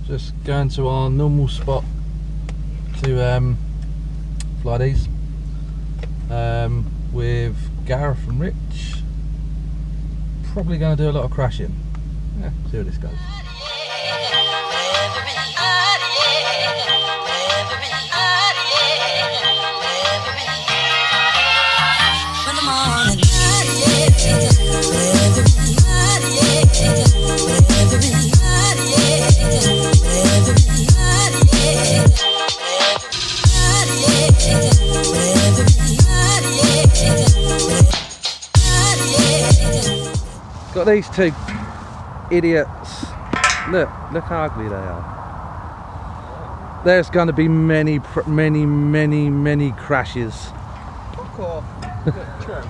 Just going to our normal spot to fly these with Gareth and Rich. Probably going to do a lot of crashing. Yeah, see how this goes. Got these two idiots. Look how ugly they are. There's going to be many crashes. Fuck off. True.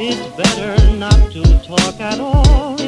It's better not to talk at all.